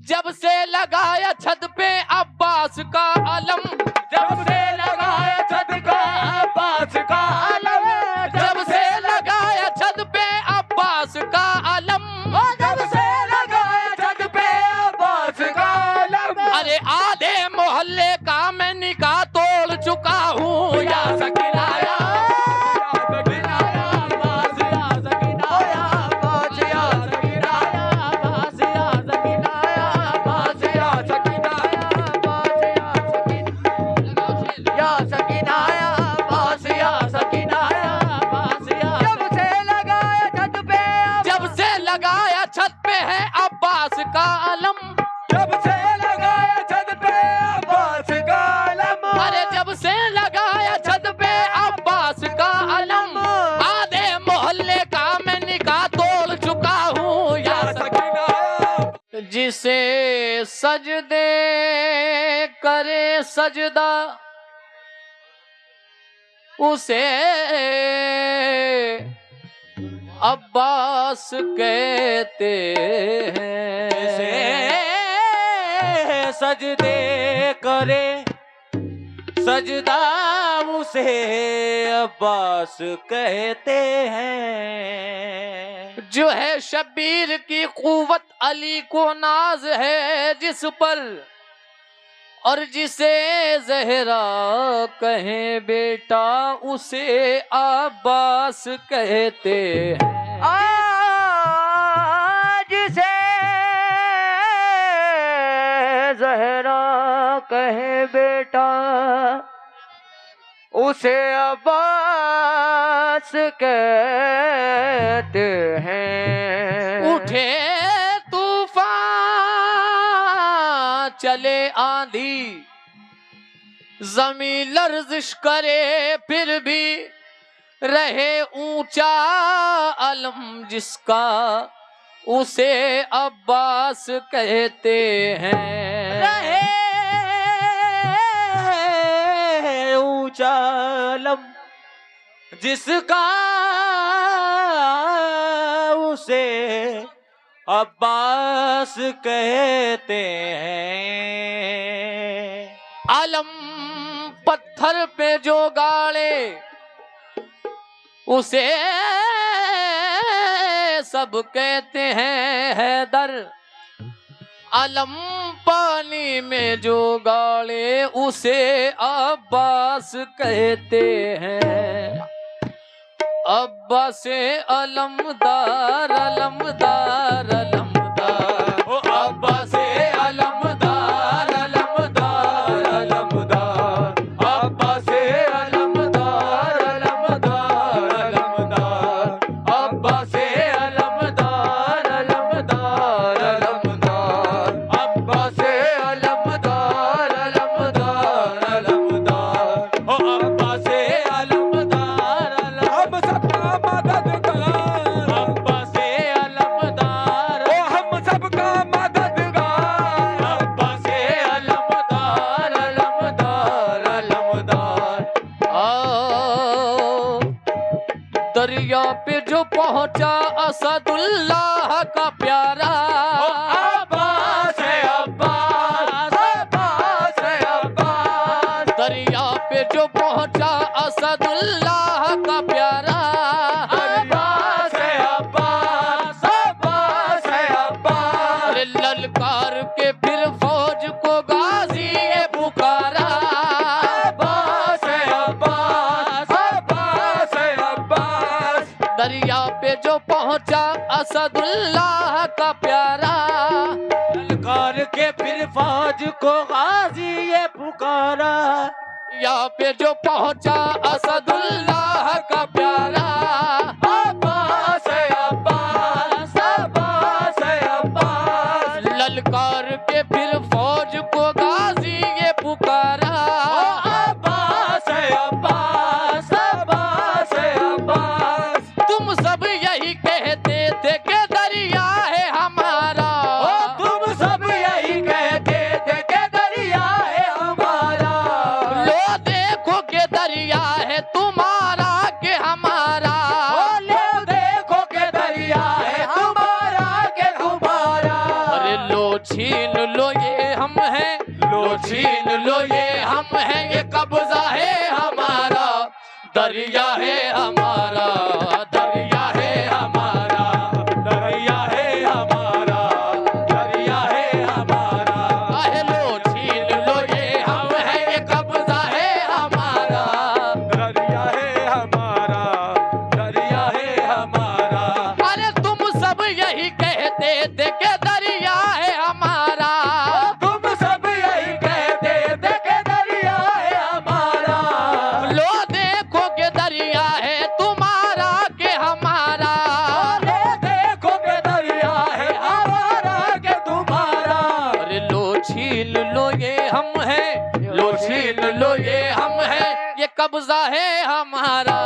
जब से लगाया छत पे अब्बास का अलम, जब से लगाया छत का अब्बास का अलम, जब से लगाया छत पे अब्बास का अलम, जब से लगाया छत पे अब्बास का अलम। अरे आधे मोहल्ले का मैं निकाह तोड़ चुका हूँ या सकीना या सकीना या अब्बास या सकीना या अब्बास या सकीना या अब्बास या सकीना या अब्बास या सकीना या सकीना या अब्बास या सकीना या अब्बास या। जब से लगाया छत पे, जब से लगाया छत पे है अब्बास का अलम, जब से लगाया छत पे अब्बास का अलम, अरे जब से लगाया छत पे अब्बास का अलम, आधे मोहल्ले का मैं निकाह तोड़ चुका हूँ या सकीना या। जिसे सजदे करे सजदा उसे अब्बास कहते हैं। सजदे करे सजदा उसे अब्बास कहते हैं। जो है शब्बीर की कुव्वत अली को नाज है जिस पर, और जिसे ज़हरा कहे बेटा उसे अब्बास कहते हैं। जिसे ज़हरा कहे बेटा उसे अब्बास कहते हैं। उठे तूफान चले आंधी ज़मीं लर्जिश करे फिर भी रहे ऊंचा अलम जिसका उसे अब्बास कहते हैं। रहे ऊंचा अलम जिसका उसे अब्बास कहते हैं। अलम पत्थर पे जो गाड़े उसे सब कहते हैं हैदर, अलम पानी में जो गाड़े उसे अब्बास कहते हैं। अब्बास अलमदार अलमदार अलमदार, ओ अब्बास अलमदार अलमदार अलमदार, अब्बास अलमदार अलमदार अलमदार, अब्बास अलमदार अलमदार अलमदार, अब्बास अलमदार अलमदार अलमदार, ओ अब्बास अलमदार हम सबका मददगार, अब्बास अलमदार ओ हम सबका मददगार, अब्बास अलमदार अलमदार अलमदार। दरिया पे जो पहुंचा असदुल्लाह का प्यारा, अब्बास अब्बास अब्बास अब्बास, दरिया पे जो पहुंचा असदुल्लाह का प्यारा, अब्बास अब्बास अब्बास अब्बास, अरे ललकार के फिर फौज को गाजी ये पुकारा। अब्बास अब्बास अब्बास अब्बास, दरिया पे जो पहुंचा असदुल्लाह का प्यारा, ललकार के फिर फौज को गाजी ये पुकारा। यहाँ पे जो पहुंचा असदुल्लाह का प्यारा, अब्बास अब्बास अब्बास अब्बास, ललकार के फिर फौज को गाजी ये पुकारा। अब्बास अब्बास अब्बास अब्बास, तुम सब यही कहते थे कि दरिया है हमारा, तुम सब यही कहते थे कि दरिया है हमारा। लो देखो कि दरिया है तुम्हारा कि हमारा, लो देखो कि दरिया है हमारा कि तुम्हारा। अरे लो छीन लो ये हम हैं, लो छीन लो ये हम हैं, ये कब्जा है हमारा, दरिया है हमारा, दरिया है हमारा, दरिया है हमारा, दरिया है हमारा। आहे लो छीन लो ये हम हैं, ये कब्जा है हमारा, दरिया है हमारा, दरिया है हमारा। अरे तुम सब यही कहते थे कि दरिया है हमारा, तुम सब यही कहते थे कि दरिया है हमारा। लो देखो कि दरिया है तुम्हारा के हमारा, ले देखो कि दरिया है हमारा के तुम्हारा। अरे लो छीन लो ये हम हैं, लो छीन लो ये हम हैं, ये कब्जा है हमारा,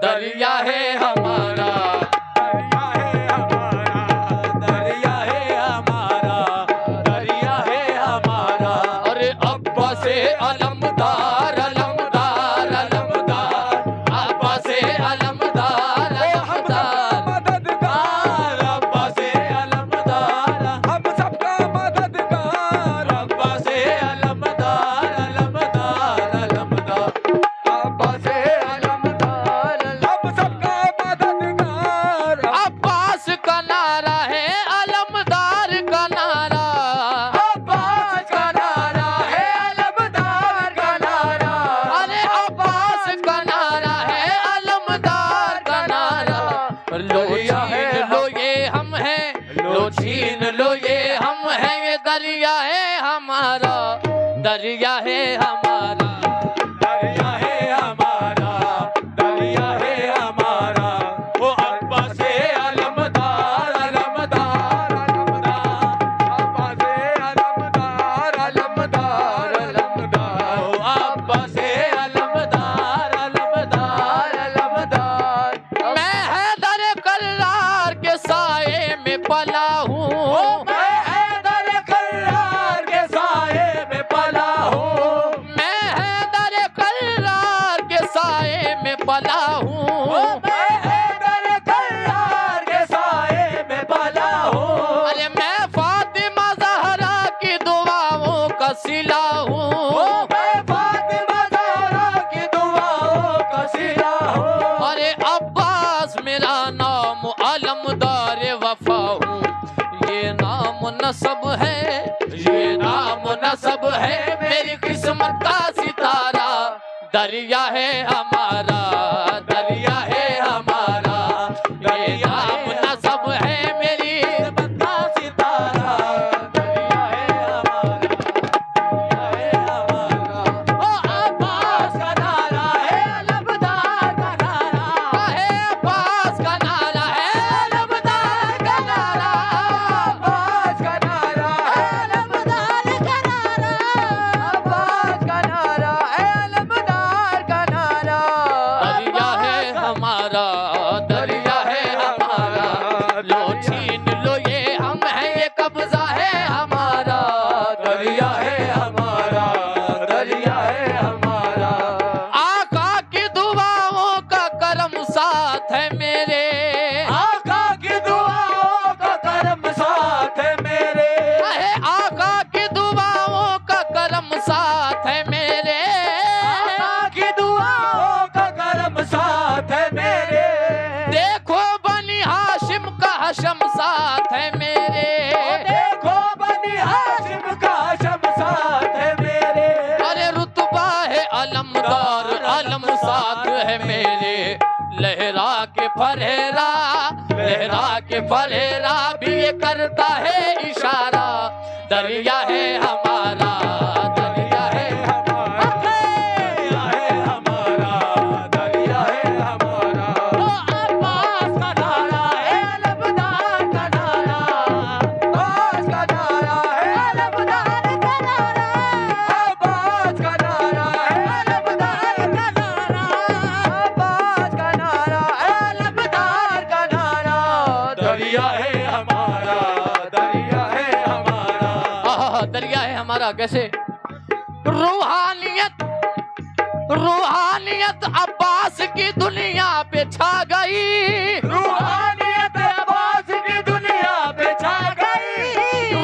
दरिया है हमारा, दरिया है हमारा, दरिया है हमारा, दरिया है हमारा। अरे अब्बा से अलमदार अलमदार अलमदार, अब्बा से अलमदार अलमदार, मददगार अब्बा से अलमदार, हम सबका मददगार अब्बा से अलमदार, अलमदार अलमदार अब्बा से अलमदार, हम सबका मददगार अब्बास का नारा है अलमदार का नारा, अब्बास का नारा है अलमदार का नारा। अरे अब्बास का नारा है अलमदार का नारा, लो छीन लो ये हम हैं, लो छीन लो ये हम हैं, ये दरिया है हमारा, दरिया है हमारा, दरिया है हमारा, दरिया है हमारा। वो अब्बा से अलमदार, अलमदार अलमदार, अब्बा से अलमदार, अलमदार अलमदार। वो अब्बा से अलमदार, अलमदार अलमदार। मैं हैदर कल्लार के साए में पला हूँ, मैं हैदर कल्लार के साए में पला हूँ। मैं हैदर कल्लार के साए में पला हूँ, मैं हैदर कल्लार के साए में पला हूँ। अरे मैं फातिमा ज़हरा की दुआओं का सिला हूँ, मैं फातिमा ज़हरा की दुआओं का सिला हूँ। अरे अब्बास मेरा नाम अलमदार वफा हूँ, ये नाम नसब है, ये नाम नसब है, मेरी किस्मत का सितारा, दरिया है हमारा, दरिया है हमारा, ये नाम नसब है, मेरी किस्मत का सितारा, दरिया है हमारा, दरिया है हमारा। ओ अब्बास का नारा है अलमदार का नारा, है अब्बास का नारा है अलमदार का नारा, अब्बास का नारा है अलमदार का नारा, अब्बास का नारा है अलमदार का नारा। दरिया है हमारा, दरिया है हमारा, लो छीन लो ये हम हैं, ये कब्जा है हमारा, दरिया है हमारा, दरिया है हमारा। आका की दुआओं का करम साथ है मेरे, आका की दुआओं का करम साथ है मेरे, है आका की दुआओं का करम साथ है मेरे, आका की दुआओं का करम साथ है मेरे। देखो बनी हाशिम का हशम साथ है मेरे, देखो बनी हाशिम का हशम साथ है मेरे। अरे रुतबा है अलमदार अलम साथ है मेरे, लहरा के फरहेरा, लहरा के फरहेरा भी ये करता है इशारा, दरिया है हमारा, दरिया है हमारा, दरिया है हमारा, दरिया है हमारा। ओ अब्बास का नारा है अलमदार का नारा, अब्बास का नारा है अलमदार का नारा, अब्बास का नारा है अलमदार का नारा, अब्बास का नारा है अलमदार का नारा। दरिया है हमारा, दरिया है हमारा। दरिया है हमारा। कैसे रूहानियत, रूहानियत अब्बास की दुनिया पे छा गई, रूहानियत अब्बास की दुनिया पे छा गई,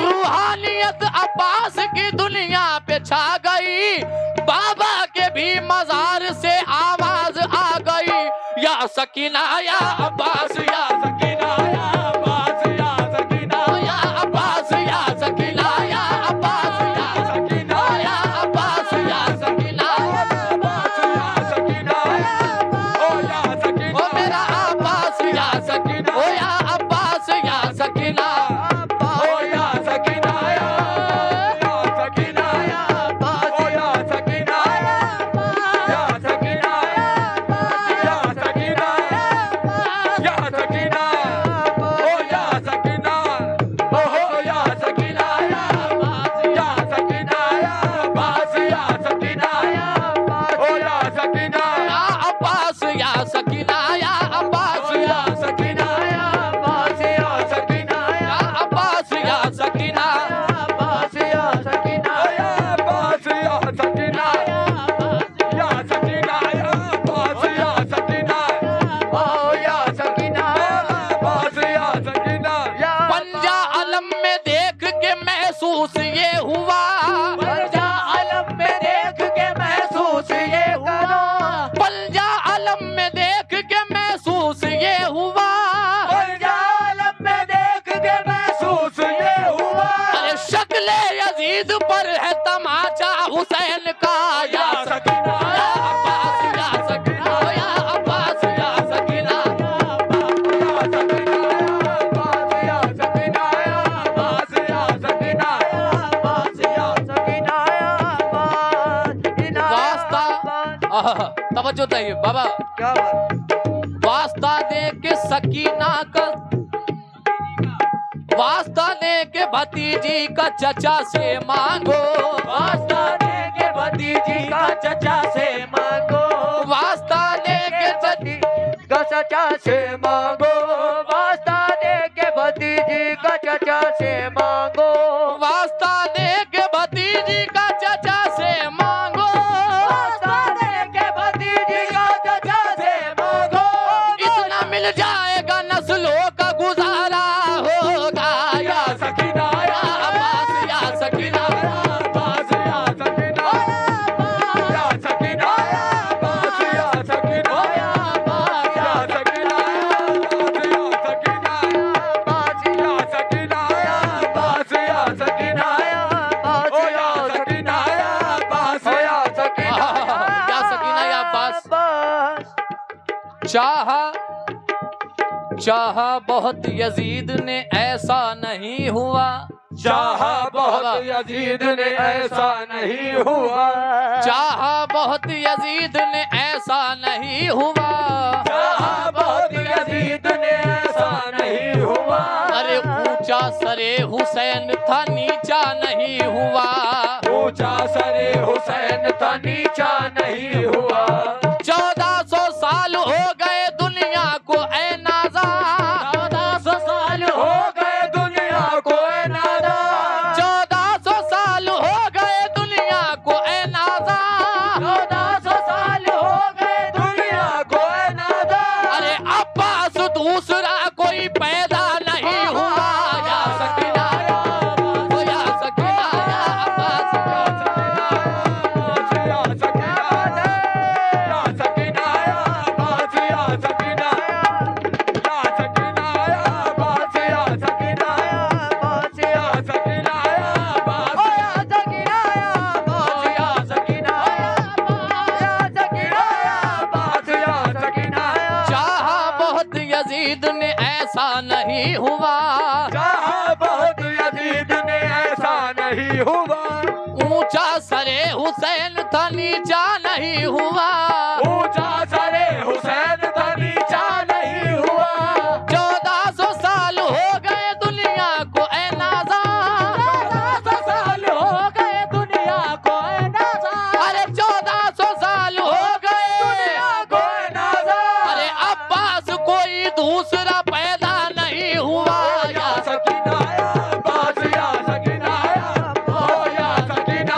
रूहानियत अब्बास की दुनिया पे छा गई, बाबा के भी मजार से आवाज आ गई, या सकीना या अब्बास या सकीना या अब्बास या सकीना या अब्बास या सकीना या अब्बास या सकीना या अब्बास या सकीना अब्बास या सकीना ओ या सकीना ओ मेरा अब्बास या सकीना ओ या अब्बास या सकीना ओ या सकीना या सकीना ओ या सकीना या सकीना या सकीना या सकीना ओ या सकीना ओ हो या सकीना या सकीना या अब्बास या सकीना ओ या सकीना या अब्बास या सकीना या अब्बास या सकीना या अब्बास या सकीना या अब्बास या सकीना अब्बास या सकीना या अब्बास या सकीना या सकीना या अब्बास या सकीना ओ या सकीना अब्बास या सकीना या पंजा अलम में देख के महसूस ये हुआ, पंजा आलम में देख के महसूस ये हुआ पंजा अलम में देख के महसूस ये हुआ, पंजा आलम में देख के महसूस ये हुआ अरे शक्ले यजीद पर है तमाचा हुसैन का, या सकीना या अब्बास या सकीना या अब्बास या सकीना या सकीना या अब्बास या सकीना या अब्बास या सकीना या अब्बास या सकीना या अब्बास वास्ता तवज्जो चाहिए बाबा, क्या बात वास्ता दे के सकीना का, वास्ता दे के भतीजी का चचा से मांगो, वास्ता दे के भतीजी का चचा से मांगो वास्ता दे के भती का चचा से मांगो वास्ता दे के भतीजी का चचा से मांगो वास्ता दे के भतीजी का चचा से मांगो, वास्ता दे के भतीजी का चचा से मांगो इतना मिल जाएगा नस्लों का गुजारा होगा, या सकीना या अब्बास या सकीना अब्बास या सकीना या सकीना अब्बास या सकीना या अब्बास या सकीना अब्बास या सकीना अब्बास या सकीना अब्बास या सकीना अब्बास या सकीना या सकीना या अब्बास। चाहा चाहा बहुत यजीद ने ऐसा नहीं हुआ, चाहा बहुत यजीद ने ऐसा नहीं हुआ चाहा बहुत यजीद ने ऐसा नहीं हुआ, चाहा बहुत यजीद ने ऐसा नहीं हुआ अरे ऊंचा सरे हुसैन था नीचा नहीं हुआ, ऊंचा सरे हुसैन था नीचा नहीं हुआ 1400 साल हो गए दुनिया को ऐ नाज़ा, 1400 साल हो गए दुनिया को ऐ नाज़ा 1400 साल हो गए दुनिया को ऐ नाज़ा, 1400 साल हो गए दुनिया को ऐ नाज़ा अरे अब्बास दूसरा कोई पैदा नहीं हुआ, या सकीना ओ या सकीना या अब्बास या सकीना या सकीना अब्बास या सकीना या सकीना अब्बास या सकीना अब्बास या सकीना अब्बास या सकीना अब्बास या सकीना या सकीना अब्बास या सकीना चाहा बहुत यजीद ने ऐसा नहीं हुआ, चाहा बहुत यजीद ने ऐसा नहीं हुआ ऊंचा सरे हुसैन था नीचा नहीं हुआ, ऊंचा सरे हुसैन था नीचा नहीं हुआ 1400 साल हो गए दुनिया को ऐ नाज़ा, 1400 साल हो गए दुनिया को ऐ नाज़ा अरे 1400 साल हो गए दुनिया को ऐ नाज़ा अरे अब्बास कोई दूसरा पैदा नहीं हुआ, या सकीना अब्बास या सकीना ओ या सकीना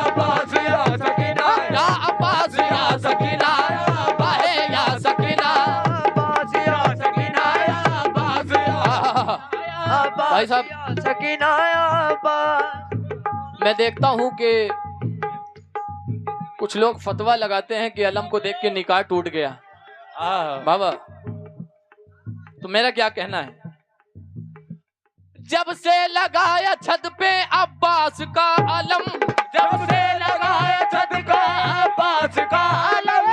अब्बास या सकीना या अब्बास या सकीना बाहे या सकीना। अब्बास या सकीना अब्बास या भाई साहब सकीना अब्बास मैं देखता हूं कि कुछ लोग फतवा लगाते हैं कि अलम को देख के निकाह टूट गया। बाबा, तो मेरा क्या कहना है, जब से लगाया छत पे अब्बास का अलम, जब से लगाया छत का अब्बास का अलम,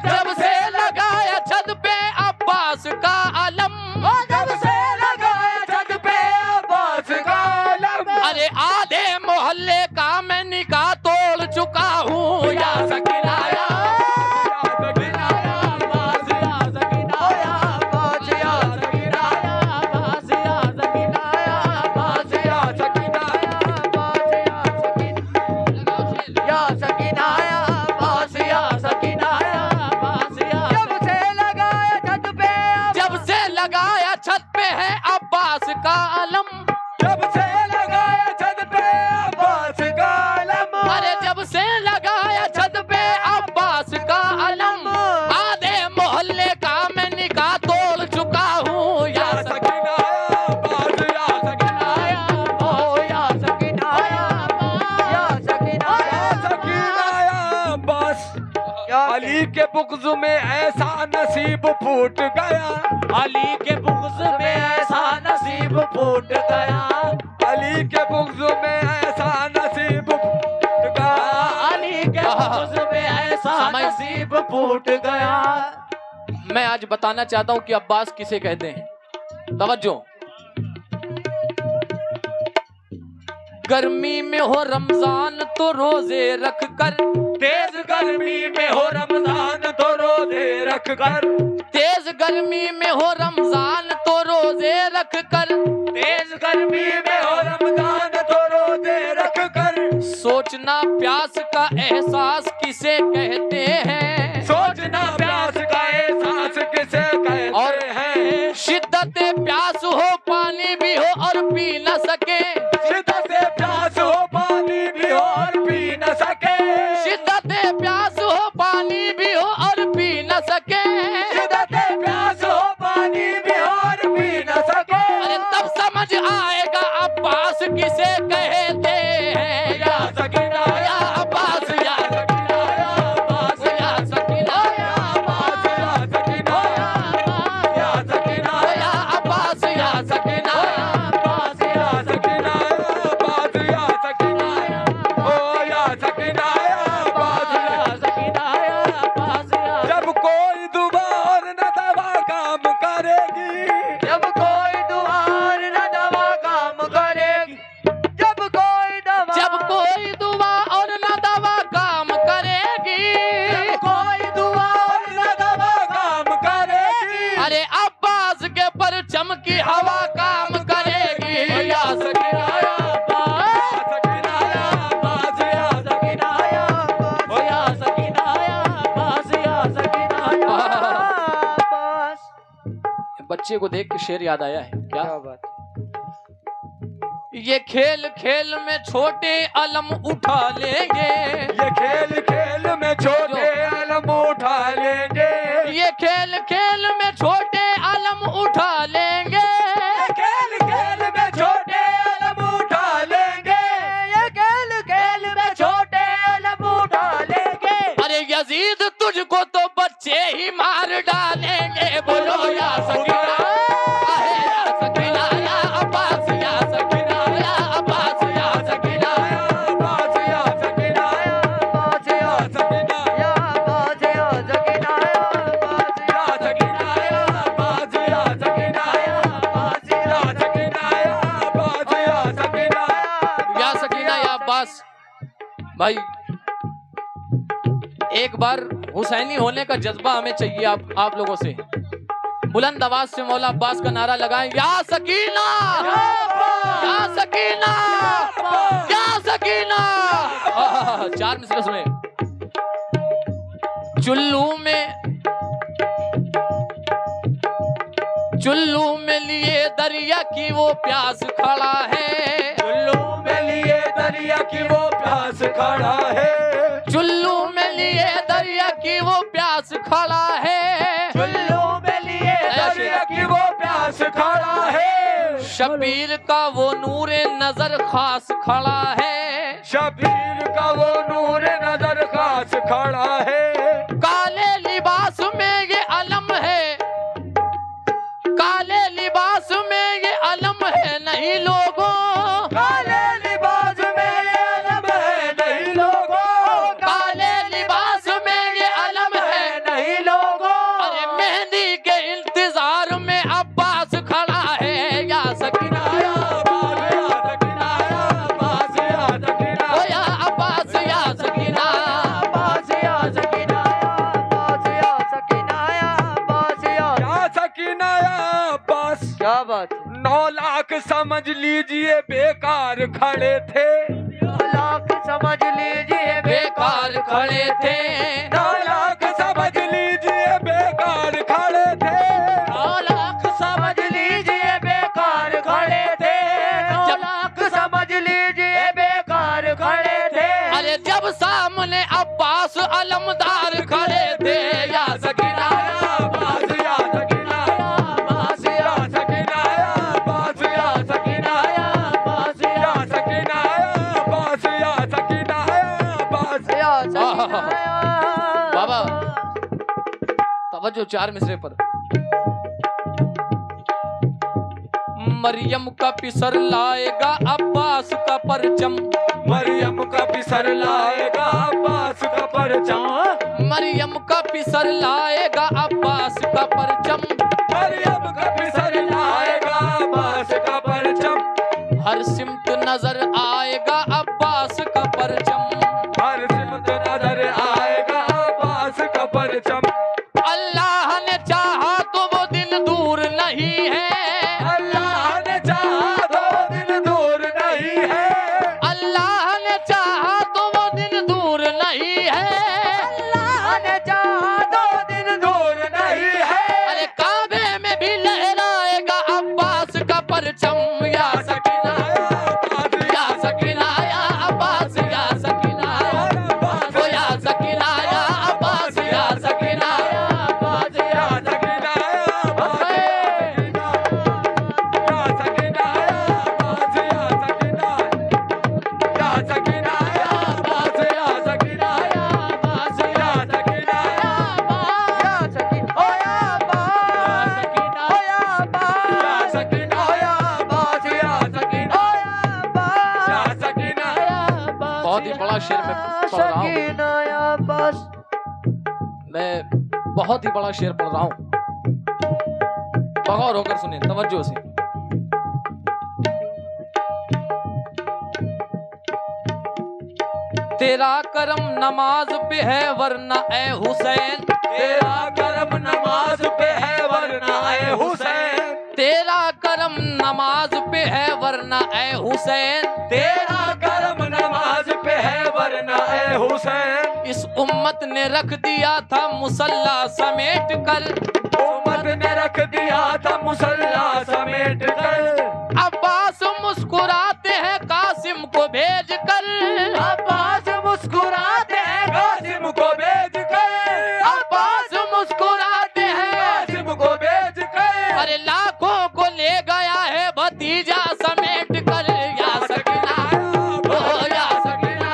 जब से लगाया छत पे अब्बास का अलम, जब से लगाया छत पे अब्बास का अलम, अरे आधे मोहल्ले का मैं निकाह तोड़ चुका हूँ। या सकीना या का अलम, जब से लगाया छत पे अब्बास का अलम, अरे जब से लगाया छत पे अब्बास का अलम, आधे मोहल्ले का मैं निकाह तोड़ चुका हूँ। या सकीना या अब्बास, या सकीना या ओ या सकीना या सकीना या अब्बास। अली के बुग़्ज़ में ऐसा नसीब फूट गया, अली के बुग़्ज़ में ऐसा नसीब फूट गया, अली के बुग़्ज़ में ऐसा नसीब फूट गया, अली के बुग़्ज़ में ऐसा नसीब फूट गया। मैं आज बताना चाहता हूँ कि अब्बास किसे कहते हैं। तवज्जो, गर्मी में हो रमजान तो रोजे रख कर, तेज गर्मी में हो रमजान तो रोजे रख कर, तेज गर्मी में हो रमजान तो रोजे रख कर, तेज गर्मी में हो रमजान तो रोजे रख कर, सोचना प्यास का एहसास किसे कहते हैं, सोचना प्यास का एहसास किसे कहते हैं, शिद्दत प्यास हो पानी भी हो और पी न सके, शिद्दत प्यास हो पानी भी हो और पी न सके, शिद्दत प्यास हो पानी भी हो और पी न सके, शिद्दत प्यास हो पानी भी हो और पी न सके, अरे तब समझ आएगा अब्बास किसे कहते हैं। या सकीना या अब्बास, या सकीना या अब्बास, या सकीना या अब्बास, या सकीना या सकीना या अब्बास, या सकीना अब्बास, या सकीना अब्बास, या सकीना ओ या सकीना अब्बास, या सकीना। जब कोई दुआ और न दवा काम करेगी, जब कोई दुआ और न दवा काम करेगी, जब कोई दवा, जब कोई दुआ और न दवा काम करेगी, जब कोई दुआ और न दवा काम करेगी, अरे अब्बास के परचम की हवा काम करेगी। या सकीना या या सकीना अब्बास, या सकीना ओ या सकीना या अब्बास, या सकीना या अब्बास। बच्चे को देख के शेर याद आया है क्या? क्या बात, ये खेल खेल में छोटे अलम उठा लेंगे, ये खेल खेल में छोटे अलम उठा लेंगे, ये खेल खेल में छोटे अलम उठा लेंगे, खेल खेल में छोटे अलम उठा लेंगे, ये खेल खेल में छोटे अलम उठा लेंगे, अरे यजीद तुझको तो बच्चे ही मार डालेंगे। बोलो या सकीना, आहे या सकीना या अब्बास, या सकीना या अब्बास, या सकीना अब्बास, या सकीना अब्बास, या सकीना या अब्बास, या सकीना या अब्बास, या सकीना अब्बास, या सकीना अब्बास, या सकीना अब्बास, या सकीना या सकीना या अब्बास। भाई एक बार हुसैनी होने का जज्बा हमें चाहिए आप लोगों से। बुलंद आवाज से मौला अब्बास का नारा लगाएं, या सकीना, या सकीना, या सकीना। 4 मिसरे सुने। चुल्लू में लिए दरिया की वो प्यास खड़ा है, चुल्लू में लिए दरिया की वो प्यास खड़ा है, चुल्लू में लिए दरिया की वो प्यास खड़ा है, चुल्लू में लिए दरिया की वो प्यास खड़ा है, शबीर का वो नूरे नजर खास खड़ा है, शबीर का वो नूर नजर खास खड़ा है। काले लिबास में ये अलम है, काले लिबास में ये अलम है नहीं लोगों, काले लिबास में ये अलम है नहीं लोगों, काले लिबास में ये अलम है नहीं लोगों। अरे मेहंदी के इंतजार में अब्बास खड़ा है या सकीना या ओ या अब्बास या सकीना क्या बात है? 9 लाख समझ लीजिए बेकार खड़े थे। 9 लाख समझ लीजिए बेकार खड़े थे, 9 लाख समझ लीजिए बेकार खड़े थे। 9 लाख समझ लीजिए बेकार खड़े थे। 9 लाख समझ लीजिए बेकार खड़े थे। अरे जब सामने अब्बास अलमदार खड़े थे या सकीना बाबा तवज्जो 4 मिसरे पर। मरियम का पिसर लाएगा अब्बास का परचम, मरियम का पिसर लाएगा अब्बास का परचम, मरियम का पिसर लाएगा अब्बास का परचम, मरियम का पिसर लाएगा अब्बास का परचम। हर सिमत नजर आएगा अब्बास का परचम, हर सिमत नजर आएगा अब्बास का परचम। अल्लाह ने चाहा तो वो दिन दूर नहीं है, अल्लाह ने चाहा तो दिन दूर नहीं है, अल्लाह ने चाहा तो वो दिन दूर नहीं है, अल्लाह ने चाहा तो दिन दूर नहीं है। अरे काबे में भी लहराएगा अब्बास का परचम या सकीना या सकीना या अब्बास या सकीना ओ या सकीना या अब्बास या सकीना बहुत ही बड़ा शेर मैं पढ़ रहा हूँ, मैं बहुत ही बड़ा शेर पढ़ रहा हूँ, बगौर होकर सुनिए तवज्जो से। तेरा करम नमाज पे है वरना ए हुसैन, तेरा करम नमाज पे है वरना ए हुसैन, तेरा करम नमाज पे है वरना ए हुसैन, तेरा करम नमाज पे है वरना ए हुसैन। इस उम्मत ने रख दिया था मुसल्ला समेट कर, उम्मत ने रख दिया था मुसल्ला समेट कर, अब्बास मुस्कुराते हैं कासिम को भेज कर, अब्बास मुस्कुराते हैं कासिम को भेज कर, अब्बास मुस्कुराते हैं कासिम को भेज कर। अरे लाखों को ले गया है भतीजा समेट कर या सकीना ओ या सकीना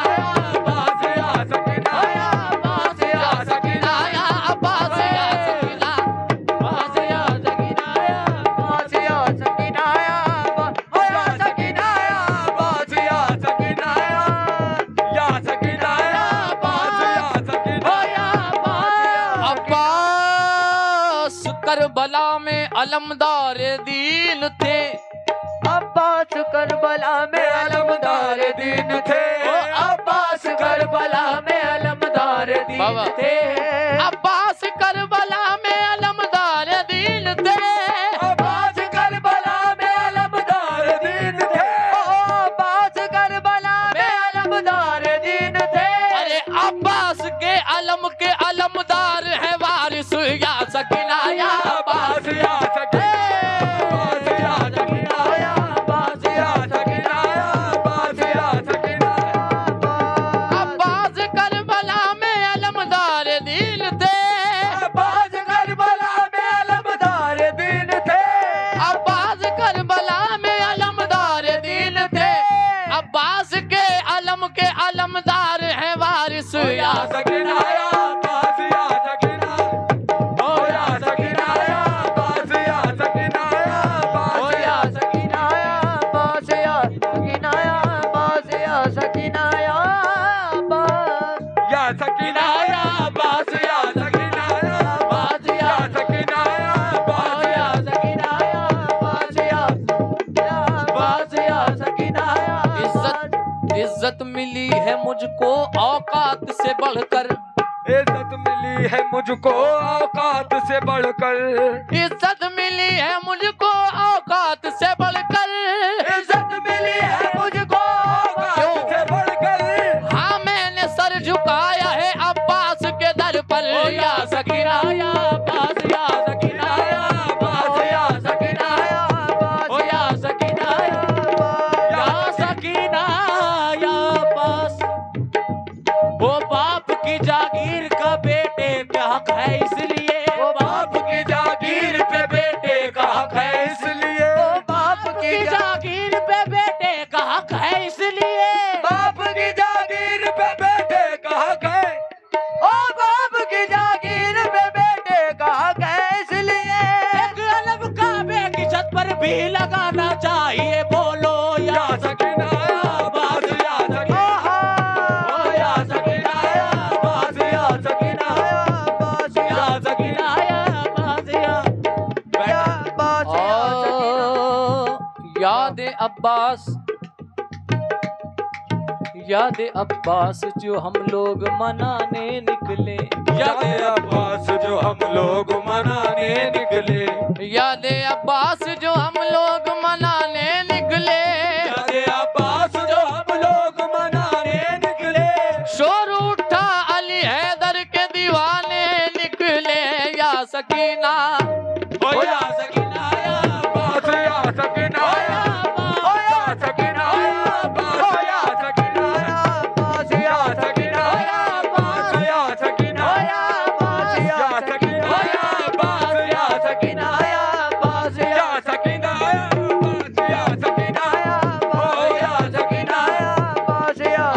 अब्बास या सकीना, अब्बास या सकीना या अब्बास या सकीना अब्बास या सकीना अब्बास या सकीना या सकीना, अब्बास या सकीना, या सकीना, अब्बास या सकीना, अब्बास करबला में अलमदार दीन थे, अब्बास करबला में अलमदार दीन थे। अब्बास करबला में अलमदार बाबा। दीन थे। अब्बास करबला में अलमदार दीन थे, अब्बास करबला में अलमदार दीन थे, अब्बास करबला में अलमदार दीन थे। अरे अब्बास के अलमदार है वारिस या सकीना या अब्बास या सकीना, अब्बास या सकीना, अब्बास या सकीना, अब्बास या सकीना। अब्बास करबला में अलमदार दीन थे, अब्बास करबला में अलमदार दीन थे, अब्बास करबला में अलमदार दीन थे, अब्बास के अलम के अब्बास या सकीना या अब्बास या सकीना ओ या सकीना या अब्बास या सकीना या ओ अब्बास या सकीना या अब्बास या सकीना या अब्बास या सकीना या अब्बास या सकीना या अब्बास या सकीना या अब्बास या सकीना या अब्बास ओ या सकीना या अब्बास या अब्बास या सकीना या इज्जत मिली है मुझको औकात से बढ़कर, इज्जत मिली है मुझको औकात से बढ़कर, इज्जत मिली है मुझको औकात से बढ़कर, इज्जत मिली है मुझको औकात से बढ़कर। हाँ मैंने सर झुकाया है अब्बास के दर पर। या सकीना या अब्बास या सकीना या अब्बास या सकीना या अब्बास ओ या सकीना या सकीना या अब्बास। वो बाप की जागीर का बेटे का हक है इसलिए, वो बाप की जागीर पे बेटे का हक है इसलिए, बाप की जागीर पे बेटे का हक है इसलिए, बाप की जागीर पे बेटे का हक है, ओ बाप की जागीर पे बेटे का हक है इसलिए एक अलग काबे की छत पर भी लगाना चाहिए। बोलो या सकीना या अब्बास या सकीना ओ या सकीना या अब्बास या सकीना अब्बास या सकीना या अब्बास या या अब्बास याद अब्बास, याद अब्बास जो हम लोग मनाने निकले, याद अब्बास जो हम लोग मनाने निकले, याद अब्बास जो हम लोग मनाने निकले, याद अब्बास जो हम लोग मनाने निकले, शोर उठा अली हैदर के दीवाने निकले। या सकीना ओ या सकीना या अब्बास या सकीना या ओ या सकीना या अब्बास या सकीना या अब्बास या सकीना या अब्बास या सकीना या अब्बास या सकीना या अब्बास या सकीना या अब्बास या सकीना या अब्बास या सकीना ओ या सकीना या अब्बास या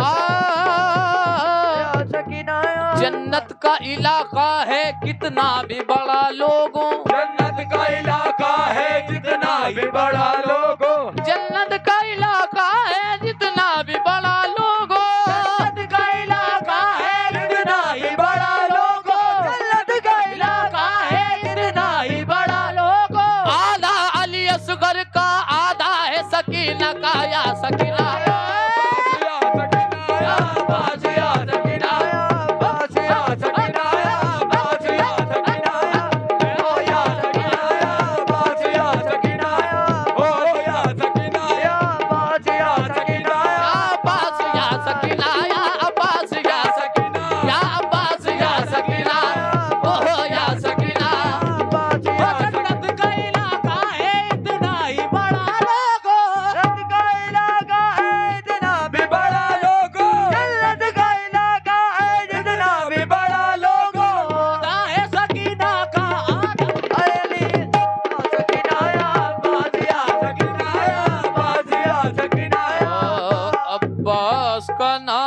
सकीना जन्नत का इलाका है कितना भी बड़ा लोगों, जन्नत का इलाका है जितना भी बड़ा लोगों, जन्नत का इलाका है जितना भी बड़ा लोगों, जन्नत का इलाका है जितना ही बड़ा लोगों, जन्नत का इलाका है इतना ही बड़ा लोगों। आधा अली असगर का आधा है सकीना का। या सकीना या सकीना या अब्बास या सकीना अब्बास या सकीना या अब्बास या सकीना ओ या सकीना या अब्बास या सकीना ओ या सकीना या अब्बास या सकीना अब्बास या सकीना या अब्बास या सकीना या अब्बास या सकीना ओहो या सकीना। अब्बास वो जन्नत का इलाका है इतना ही बड़ा लोगों, जन्नत का इलाका है इतना भी बड़ा लोगों, जन्नत का इलाका है जितना भी बड़ा लोगों, आधा है सकीना का आधा। अली सकीना या अब्बास या सकीना या अब्बास या सकीना अब्बास का नाम